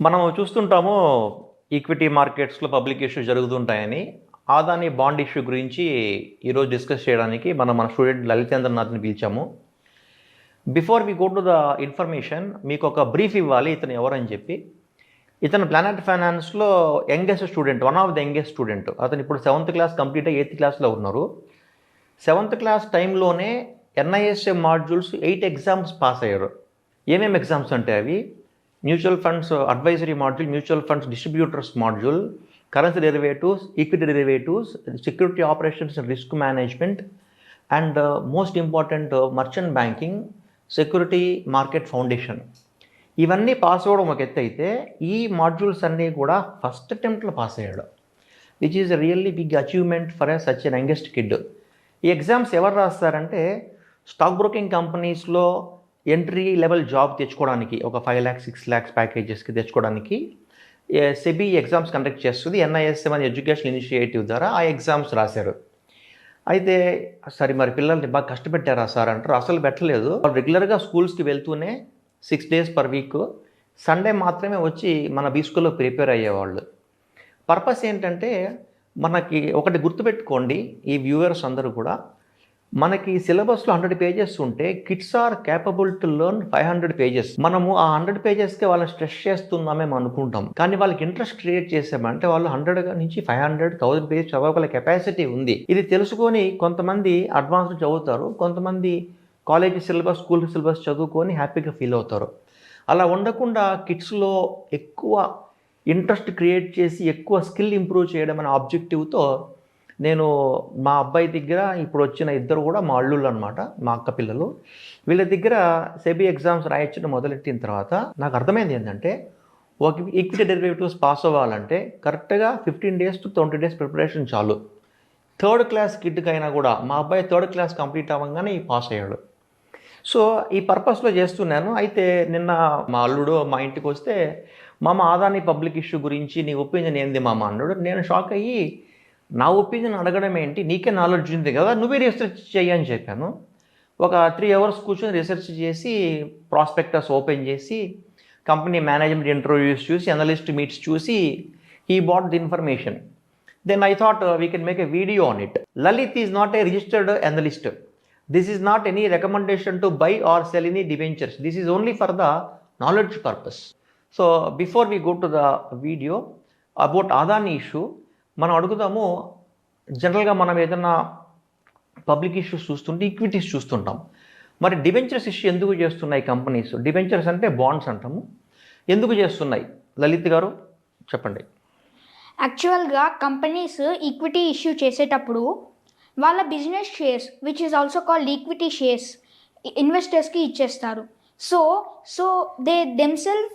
మనం చూస్తుంటాము ఈక్విటీ మార్కెట్స్లో పబ్లిక్ ఇష్యూ జరుగుతుంటాయని. ఆదాని బాండ్ ఇష్యూ గురించి ఈరోజు డిస్కస్ చేయడానికి మన స్టూడెంట్ లలితేంద్రనాథ్ని పిలిచాము. Before we go to the information, మీకు ఒక బ్రీఫ్ ఇవ్వాలి ఇతను ఎవరని చెప్పి. ఇతను ప్లానెట్ ఫైనాన్స్లో youngest student, one of the youngest student. అతను ఇప్పుడు 7th క్లాస్ కంప్లీట్ అయ్యి 8th క్లాస్లో ఉన్నారు. 7th క్లాస్ టైంలోనే NISA మాడ్యూల్స్ 8 ఎగ్జామ్స్ పాస్ అయ్యారు. ఏమేమి ఎగ్జామ్స్ అంటే అవి: mutual funds advisory module, mutual funds distributors module, currency derivatives, equity derivatives, security operations and risk management, and most important merchant banking, security market foundation. ఇవన్నీ pass అవ్వడం ఒక ఎత్తు అయితే, ఈ మాడ్యూల్స్ అన్నీ కూడా ఫస్ట్ అటెంప్ట్లో పాస్ అయ్యాడు, which is really big achievement for such an youngest kid. ఈ ఎగ్జామ్స్ ఎవరు రాస్తారంటే, స్టాక్ బ్రోకింగ్ కంపెనీస్లో ఎంట్రీ లెవెల్ జాబ్ తెచ్చుకోవడానికి, ఒక 5 lakhs 6 lakhs ప్యాకేజెస్కి తెచ్చుకోవడానికి సెబీ ఎగ్జామ్స్ కండక్ట్ చేస్తుంది. NISA అనే ఎడ్యుకేషన్ ఇనిషియేటివ్ ద్వారా ఆ ఎగ్జామ్స్ రాశారు. అయితే సరే, మరి పిల్లల్ని బాగా కష్టపెట్టారా సార్ అంటారు. అసలు పెట్టలేదు. రెగ్యులర్గా స్కూల్స్కి వెళ్తూనే 6 days per week, సండే మాత్రమే వచ్చి మన బీస్కూల్లో ప్రిపేర్ అయ్యేవాళ్ళు. పర్పస్ ఏంటంటే, మనకి ఒకటి గుర్తుపెట్టుకోండి ఈ వ్యూవర్స్ అందరూ కూడా, మనకి సిలబస్లో 100 pages ఉంటే kids are capable to learn 500 pages. మనము ఆ 100 pagesకే వాళ్ళని స్ట్రెస్ చేస్తున్నామేమో అనుకుంటాం, కానీ వాళ్ళకి ఇంట్రెస్ట్ క్రియేట్ చేసామంటే వాళ్ళు 100 నుంచి 500, 1000 pages చదవగల కెపాసిటీ ఉంది. ఇది తెలుసుకొని కొంతమంది అడ్వాన్స్డ్ చదువుతారు, కొంతమంది కాలేజీ సిలబస్, స్కూల్ సిలబస్ చదువుకొని హ్యాపీగా ఫీల్ అవుతారు. అలా ఉండకుండా కిడ్స్లో ఎక్కువ ఇంట్రెస్ట్ క్రియేట్ చేసి ఎక్కువ స్కిల్ ఇంప్రూవ్ చేయడం అనే ఆబ్జెక్టివ్తో నేను మా అబ్బాయి దగ్గర, ఇప్పుడు వచ్చిన ఇద్దరు కూడా మా అల్లుళ్ళు అనమాట, మా అక్క పిల్లలు, వీళ్ళ దగ్గర సెబీ ఎగ్జామ్స్ రాయించడం మొదలెట్టిన తర్వాత నాకు అర్థమైంది ఏంటంటే, ఒక ఈక్విటీ డెరివేటివ్స్ పాస్ అవ్వాలంటే కరెక్ట్గా 15 days to 20 days ప్రిపరేషన్ చాలు. 3rd class కిడ్కి అయినా కూడా, మా అబ్బాయి 3rd class కంప్లీట్ అవ్వగానే పాస్ అయ్యాడు. సో ఈ పర్పస్లో చేస్తున్నాను. అయితే నిన్న మా అల్లుడు మా ఇంటికి వస్తే, మామ ఆదాని పబ్లిక్ ఇష్యూ గురించి నీ ఒపీనియన్ ఏంది మామ అన్నాడు. నేను షాక్ అయ్యి, నా ఒపీనియన్ అడగడం ఏంటి, నీకే నాలెడ్జ్ ఉంది కదా, నువ్వే రీసెర్చ్ చేయని చెప్పాను. ఒక 3 hours కూర్చొని రీసెర్చ్ చేసి, ప్రాస్పెక్టస్ ఓపెన్ చేసి, కంపెనీ మేనేజ్మెంట్ ఇంటర్వ్యూస్ చూసి, అనలిస్ట్ మీట్స్ చూసి, he bought the information. Then I thought we can make a video on it. Lalit is not a registered analyst. This is not any recommendation to buy or sell any debentures. This is only for the knowledge purpose. So before we go to the video about Adani issue, మనం అడుగుదాము. జనరల్గా మనం ఏదైనా public issues చూస్తుంటే equities చూస్తుంటాం. మరి debentures issue ఎందుకు చేస్తున్నాయి కంపెనీస్? డిబెంచర్స్ అంటే బాండ్స్ అంటాము. ఎందుకు చేస్తున్నాయి? లలిత్ గారు చెప్పండి. యాక్చువల్గా కంపెనీస్ ఈక్విటీ ఇష్యూ చేసేటప్పుడు వాళ్ళ business shares, which is also called equity shares, ఇన్వెస్టర్స్కి ఇచ్చేస్తారు. So they themselves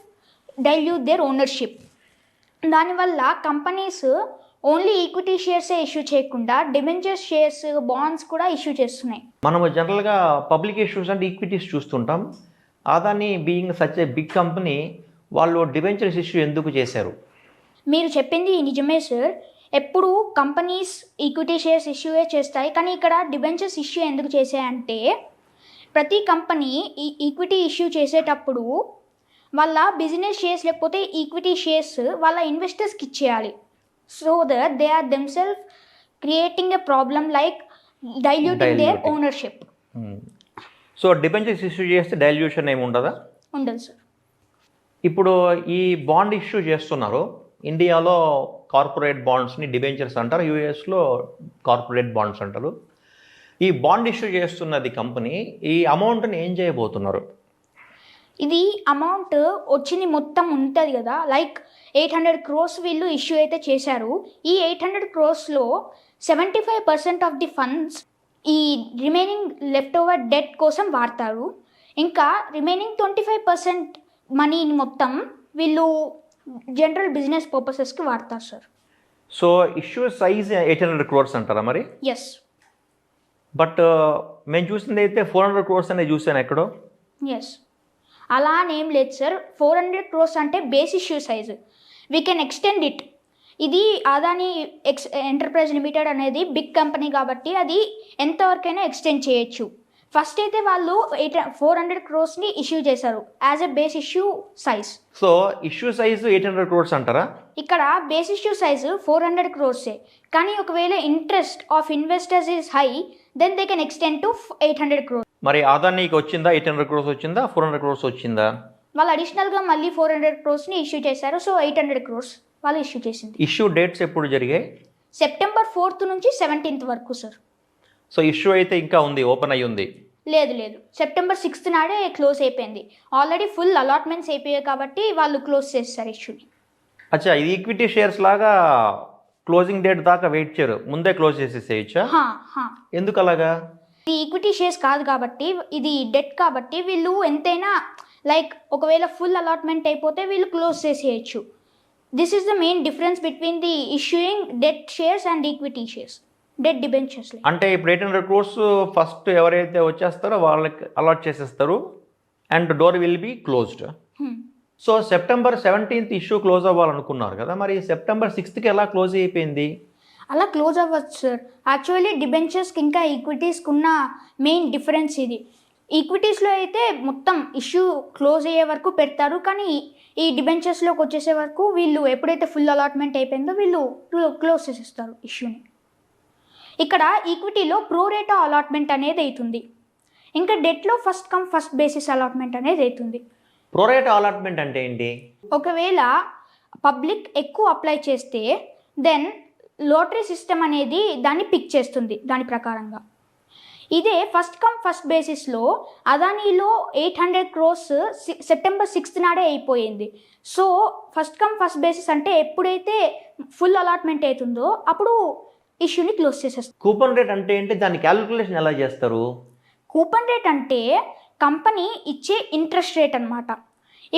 dilute their ownership. దానివల్ల కంపెనీస్ ఓన్లీ ఈక్విటీ షేర్సే ఇష్యూ చేయకుండా డిబెంచర్స్, షేర్స్, బాండ్స్ కూడా ఇష్యూ చేస్తున్నాయి. మనము జనరల్గా పబ్లిక్ ఇష్యూస్ అంటే ఈక్విటీస్ చూస్తుంటాం. Adani being such a big company, వాళ్ళు డిబెంచర్స్ ఇష్యూ ఎందుకు చేశారు? మీరు చెప్పింది నిజమే సార్. ఎప్పుడు కంపెనీస్ ఈక్విటీ షేర్స్ ఇష్యూయే చేస్తాయి, కానీ ఇక్కడ డిబెంచర్స్ ఇష్యూ ఎందుకు చేశాయంటే, ప్రతి కంపెనీ ఈ ఈక్విటీ ఇష్యూ చేసేటప్పుడు వాళ్ళ బిజినెస్ షేర్స్ లేకపోతే ఈక్విటీ షేర్స్ వాళ్ళ ఇన్వెస్టర్స్కి ఇచ్చేయాలి. So that they are themselves creating a problem like diluting their ownership. So debentures issue చేస్తే డైల్యూషన్ ఏమి ఉండదా? ఉండదు సార్. ఇప్పుడు ఈ బాండ్ ఇష్యూ చేస్తున్నారు. ఇండియాలో కార్పొరేట్ బాండ్స్ని డిబెంచర్స్ అంటారు, యూఎస్లో కార్పొరేట్ బాండ్స్ అంటారు. ఈ బాండ్ ఇష్యూ చేస్తున్నది కంపెనీ, ఈ అమౌంట్ని ఏం చేయబోతున్నారు? ఇది అమౌంట్ వచ్చింది మొత్తం ఉంటుంది కదా, లైక్ 800 crores వీళ్ళు ఇష్యూ అయితే చేశారు. ఈ 800 crores-లో 75% ఆఫ్ ది ఫండ్స్ ఈ రిమైనింగ్ లెఫ్ట్ ఓవర్ డెట్ కోసం వాడతారు. ఇంకా రిమైనింగ్ 25% మనీని మొత్తం వీళ్ళు జనరల్ బిజినెస్ పర్పసెస్కి వాడతారు sir. So issue size 800 crores అంటారా మరి? ఎస్. బట్ మేము చూసింది అయితే 400 crores అనేది చూసాను ఎక్కడో. ఎస్, అలా అని ఏం లేదు సార్. 400 crores అంటే base issue size. We can extend it. ఇది ఆదాని ఎంటర్ప్రైజ్ లిమిటెడ్ అనేది బిగ్ కంపెనీ కాబట్టి అది ఎంతవరకైనా ఎక్స్టెండ్ చేయొచ్చు. ఫస్ట్ అయితే వాళ్ళు 400 క్రోర్స్ని ఇష్యూ చేశారు as a base issue size. So issue size 800 crores అంటారా? ఇక్కడ బేస్ ఇష్యూ సైజు 400 క్రోర్సే, కానీ ఒకవేళ interest of investors is high then they can extend to 800 crores. మరి అదానికి వచ్చిందా 800 crores వచ్చిందా 400 crores వచ్చిందా? వాళ్ళు అడిషనల్గా మళ్ళీ 400 క్రోర్స్ని ఇష్యూ చేశారు. సో 800 crores వాళ్ళు ఇష్యూ చేసింది. ఇష్యూ డేట్స్ ఎప్పుడు జరిగాయి? సెప్టెంబర్ 4th నుంచి 17th వరకు సార్. సో ఇష్యూ అయితే ఇంకా ఉంది, ఓపెన్ అయ్యి ఉంది? లేదు, సెప్టెంబర్ 6th నాడే క్లోజ్ అయిపోయింది. ఆల్రెడీ ఫుల్ అలాట్మెంట్స్ అయిపోయాయి కాబట్టి వాళ్ళు క్లోజ్ చేస్తారు ఇష్యూని. అచ్చా, ఇది ఈక్విటీ షేర్స్ లాగా క్లోజింగ్ డేట్ దాకా వెయిట్ చేయరు, ముందే క్లోజ్ చేసేసేయచ్చా? ఎందుకు అలాగా? ఇది ఈక్విటీ షేర్స్ కాదు కాబట్టి, ఇది డెట్ కాబట్టి వీళ్ళు ఎంతైనా లైక్ ఒకవేళ ఫుల్ అలాట్మెంట్ అయిపోతే వీళ్ళు క్లోజ్ చేసేయచ్చు. This is the main difference between the issuing debt shares and equity shares, debt debentures. అంటే ఇప్పుడు 800 crores ఫస్ట్ ఎవరైతే వచ్చేస్తారో వాళ్ళకి అలాట్ చేసేస్తారు and door will be closed. So September 17th issue close అవ్వాలనుకున్నారు కదా, మరి సెప్టెంబర్ 6th ఎలా క్లోజ్ అయిపోయింది? అలా క్లోజ్ అవ్వచ్చు సార్. యాక్చువల్లీ డిబెంచర్స్కి ఇంకా ఈక్విటీస్కి ఉన్న మెయిన్ డిఫరెన్స్ ఇది. ఈక్విటీస్లో అయితే మొత్తం ఇష్యూ క్లోజ్ అయ్యే వరకు పెడతారు, కానీ ఈ డిబెంచర్స్లోకి వచ్చేసే వరకు వీళ్ళు ఎప్పుడైతే ఫుల్ అలాట్మెంట్ అయిపోయిందో వీళ్ళు క్లోజ్ చేసేస్తారు ఇష్యూని. ఇక్కడ ఈక్విటీలో ప్రోరేటా అలాట్మెంట్ అనేది అవుతుంది, ఇంకా డెట్లో first come first basis allotment అనేది అవుతుంది. ప్రోరేటా అలాట్మెంట్ అంటే ఏంటి? ఒకవేళ పబ్లిక్ ఎక్కువ అప్లై చేస్తే దెన్ లాటరీ సిస్టమ్ అనేది దాన్ని పిక్ చేస్తుంది దాని ప్రకారంగా. ఇదే ఫస్ట్ కమ్ ఫస్ట్ బేసిస్లో అదానీలో 800 crores సెప్టెంబర్ 6th నాడే అయిపోయింది. So first come first basis అంటే ఎప్పుడైతే ఫుల్ అలాట్మెంట్ అవుతుందో అప్పుడు ఇష్యూని క్లోజ్ చేసేస్తారు. కూపన్ రేట్ అంటే ఏంటి, దాని క్యాలిక్యులేషన్ ఎలా చేస్తారు? కూపన్ రేట్ అంటే కంపెనీ ఇచ్చే ఇంట్రెస్ట్ రేట్ అనమాట.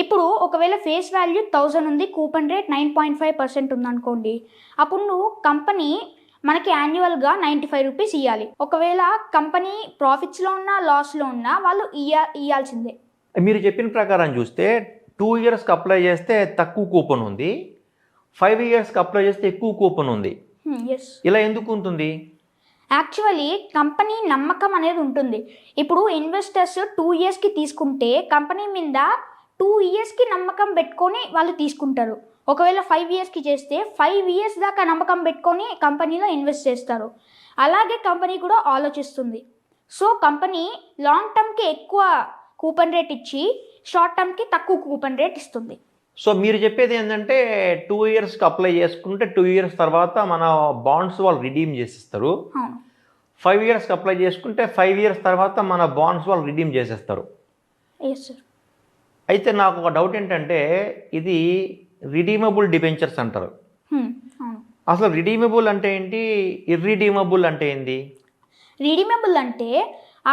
ఇప్పుడు ఒకవేళ ఫేస్ వాల్యూ 1000 ఉంది, కూపన్ రేట్ 9.5% ఉందనుకోండి, అప్పుడు నువ్వు కంపెనీ మనకి యాన్యువల్గా 95 రూపీస్ ఇవ్వాలి. ఒకవేళ కంపెనీ ప్రాఫిట్స్లో ఉన్నా లాస్లో ఉన్నా వాళ్ళు ఇవ్వాల్సిందే. మీరు చెప్పిన ప్రకారం చూస్తే 2 yearsకి అప్లై చేస్తే తక్కువ కూపన్ ఉంది, 5 yearsకి అప్లై చేస్తే ఎక్కువ కూపన్ ఉంది. ఇలా ఎందుకు ఉంటుంది? యాక్చువల్లీ కంపెనీ నమ్మకం అనేది ఉంటుంది. ఇప్పుడు ఇన్వెస్టర్స్ 2 yearsకి తీసుకుంటే కంపెనీ మీద 2 yearsకి నమ్మకం పెట్టుకొని వాళ్ళు తీసుకుంటారు. ఒకవేళ 5 yearsకి చేస్తే 5 years దాకా నమ్మకం పెట్టుకొని కంపెనీలో ఇన్వెస్ట్ చేస్తారు. అలాగే కంపెనీ కూడా ఆలోచిస్తుంది. సో కంపెనీ లాంగ్ టర్మ్కి ఎక్కువ కూపన్ రేట్ ఇచ్చి షార్ట్ టర్మ్కి తక్కువ కూపన్ రేట్ ఇస్తుంది. సో మీరు చెప్పేది ఏంటంటే 2 yearsకి అప్లై చేసుకుంటే 2 years తర్వాత మన బాండ్స్ వాళ్ళు రిడీమ్ చేసేస్తారు. 5 yearsకి అప్లై చేసుకుంటే 5 years తర్వాత మన బాండ్స్ వాళ్ళు రిడీమ్ చేసేస్తారు. అయితే నాకు ఒక డౌట్ ఏంటంటే ఇది రిడీమబుల్ డిబెంచర్స్ అంటారు. అసలు రిడీమబుల్ అంటే ఏంటి, ఇర్రిడీమబుల్ అంటే ఏంటి? రిడీమబుల్ అంటే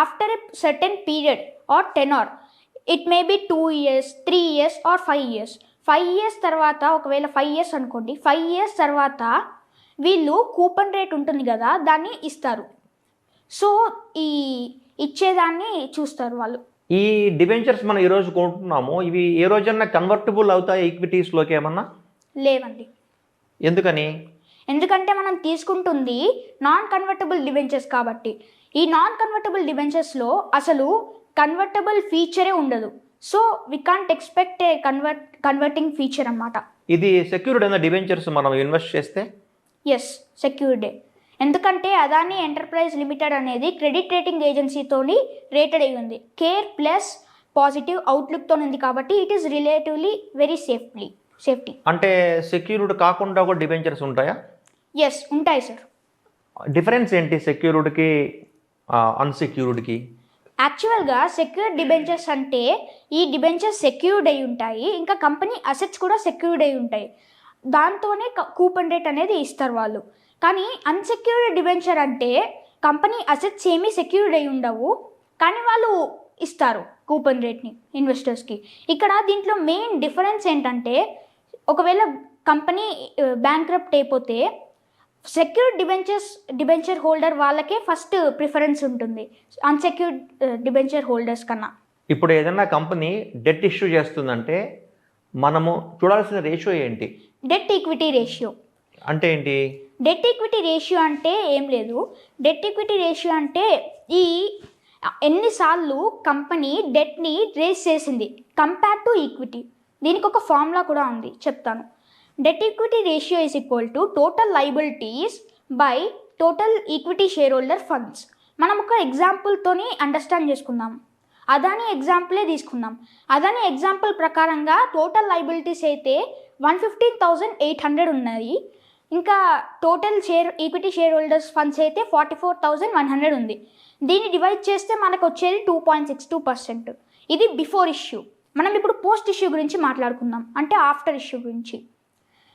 after a certain period or tenor, it may be 2 years, 3 years or 5 years. 5 years తర్వాత ఒకవేళ 5 years అనుకోండి, 5 years తర్వాత వీళ్ళు కూపన్ రేట్ ఉంటుంది కదా దాన్ని ఇస్తారు. సో ఈ ఇచ్చేదాన్ని చూస్తారు వాళ్ళు. ఈ డిబెంచర్స్ మనం ఈరోజు కొంటున్నాము, ఇవి ఏ రోజన్నా కన్వర్టబుల్ అవుతాయి ఈక్విటీస్లోకి ఏమన్నా? లేవండి. ఎందుకని? ఎందుకంటే మనం తీసుకుంటుంది నాన్ కన్వర్టబుల్ డిబెంచర్స్ కాబట్టి. ఈ నాన్ కన్వర్టబుల్ డిబెంచర్స్లో అసలు కన్వర్టబుల్ ఫీచరే ఉండదు. So we can't expect a converting feature అన్నమాట. ఇది సెక్యూర్డ్ అయిన డిబెంచర్స్ మనం ఇన్వెస్ట్ చేస్తే? ఎస్, సెక్యూర్డే. ఎందుకంటే అదానీ ఎంటర్ప్రైజ్ లిమిటెడ్ అనేది క్రెడిట్ రేటింగ్ ఏజెన్సీతోని రేటెడ్ అయి ఉంది. కేర్ ప్లస్ పాజిటివ్ అవుట్లుక్తో ఉంది కాబట్టి it is relatively very safety. అంటే సెక్యూర్డ్ కాకుండా కూడా డిబెంచర్స్ ఉంటాయా? ఎస్, ఉంటాయి సార్. డిఫరెన్స్ ఏంటి సెక్యూర్డ్కి అన్సెక్యూర్డ్కి? యాక్చువల్గా సెక్యూర్డ్ డిబెంచర్స్ అంటే ఈ డిబెంచర్స్ సెక్యూర్డ్ అయి ఉంటాయి, ఇంకా కంపెనీ అసెట్స్ కూడా సెక్యూర్డ్ అయి ఉంటాయి. దాంతోనే కూపన్ రేట్ అనేది ఇస్తారు వాళ్ళు. కానీ అన్సెక్యూర్డ్ డిబెంచర్ అంటే కంపెనీ అసెట్స్ ఏమీ సెక్యూర్డ్ అయి ఉండవు, కానీ వాళ్ళు ఇస్తారు కూపన్ రేట్ని ఇన్వెస్టర్స్కి. ఇక్కడ దీంట్లో మెయిన్ డిఫరెన్స్ ఏంటంటే ఒకవేళ కంపెనీ బ్యాంక్రప్ట్ అయిపోతే సెక్యూర్డ్ డిబెంచర్ హోల్డర్ వాళ్ళకే ఫస్ట్ ప్రిఫరెన్స్ ఉంటుంది అన్సెక్యూర్డ్ డిబెంచర్ హోల్డర్స్ కన్నా. ఇప్పుడు ఏదైనా కంపెనీ డెట్ ఇష్యూ చేస్తుందంటే మనము చూడాల్సిన రేషియో ఏంటి? డెట్ ఈక్విటీ రేషియో అంటే ఏంటి? డెట్ ఈక్విటీ రేషియో అంటే ఏం లేదు. డెట్ ఈక్విటీ రేషియో అంటే ఈ ఎన్నిసార్లు కంపెనీ డెట్ని రేస్ చేసింది కంపేర్ టు ఈక్విటీ. దీనికి ఒక ఫార్ములా కూడా ఉంది, చెప్తాను. Debt equity ratio is equal to total liabilities by total equity share holder funds. మనం ఒక ఎగ్జాంపుల్తోని అండర్స్టాండ్ చేసుకుందాం. అదాని ఎగ్జాంపులే తీసుకుందాం. అదాని ఎగ్జాంపుల్ ప్రకారంగా టోటల్ లయబిలిటీస్ అయితే 115,800 ఉన్నాయి. ఇంకా total equity share holders funds అయితే 44,100 ఉంది. దీన్ని డివైడ్ చేస్తే మనకు వచ్చేది 2.62%. ఇది బిఫోర్ ఇష్యూ. మనం ఇప్పుడు పోస్ట్ ఇష్యూ గురించి మాట్లాడుకుందాం, అంటే ఆఫ్టర్ ఇష్యూ గురించి.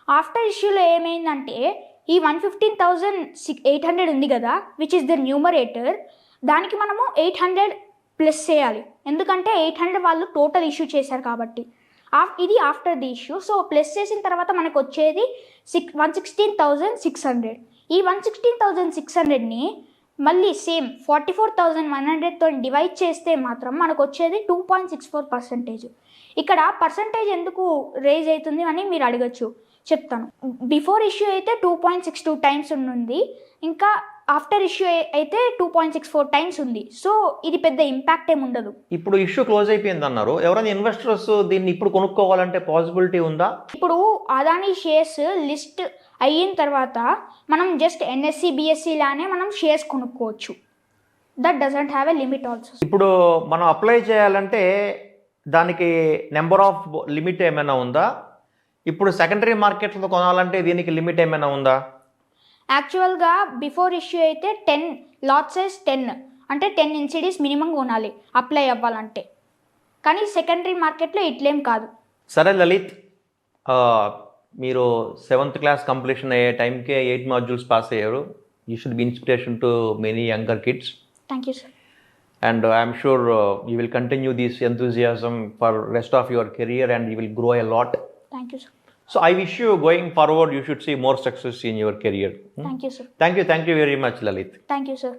ఆఫ్టర్ ఇష్యూలో ఏమైందంటే ఈ 115,800 ఉంది కదా, విచ్ ఇస్ ద న్యూమరేటర్, దానికి మనము 800 ప్లస్ చేయాలి. ఎందుకంటే 800 వాళ్ళు టోటల్ ఇష్యూ చేశారు కాబట్టి. ఇది after the issue. So plus చేసిన తర్వాత మనకు వచ్చేది 116,600. ఈ 116,600ని మళ్ళీ సేమ్ 44,100తో డివైడ్ చేస్తే మాత్రం మనకు వచ్చేది 2.64%. ఇక్కడ పర్సంటేజ్ ఎందుకు రేజ్ అవుతుంది అని మీరు అడగచ్చు, చెప్తాను. బిఫోర్ ఇష్యూ అయితే 2.62 టైమ్స్ ఉంది, ఇంకా ఆఫ్టర్ ఇష్యూ అయితే 2.64 టైమ్స్ ఉంది. సో ఇది పెద్ద ఇంపాక్ట్ ఏమి ఉండదు. ఇప్పుడు ఇష్యూ క్లోజ్ అయిపోయింది అన్నారు, ఎవరైనా ఇన్వెస్టర్స్ దీన్ని ఇప్పుడు కొనుక్కోవాలంటే పాసిబిలిటీ ఉందా? ఇప్పుడు అదాని షేర్స్ లిస్ట్ అయిన తర్వాత మనం జస్ట్ ఎన్ఎస్సి బిఎస్సి లానే మనం షేర్స్ కొనుక్కోవచ్చు. That doesn't have a limit also. ఇప్పుడు మనం అప్లై చేయాలంటే దానికి నెంబర్ ఆఫ్ లిమిట్ ఏమైనా ఉందా? ఇప్పుడు సెకండరీ మార్కెట్లో కొనాలంటే దీనికి లిమిట్ ఏమైనా ఉందా? యాక్చువల్గా బిఫోర్ ఇష్యూ అయితే 10 లాట్ సైజ్ 10 అంటే 10 NCDs మినిమం కొనాలి అప్లై అవ్వాలంటే. కానీ సెకండరీ మార్కెట్లో ఇట్లేం కాదు. సరే లలిత్, మీరు 7th క్లాస్ కంప్లీషన్ అయ్యే టైంకే 8 మాడ్యూల్స్ పాస్ అయ్యారు. You should be inspiration to many younger kids. Thank you sir. And I'm sure you will continue this enthusiasm for rest of your career and you will grow a lot. Thank you, sir. So I wish you going forward, you should see more success in your career. Thank you, sir. Thank you very much, Lalit. Thank you, sir.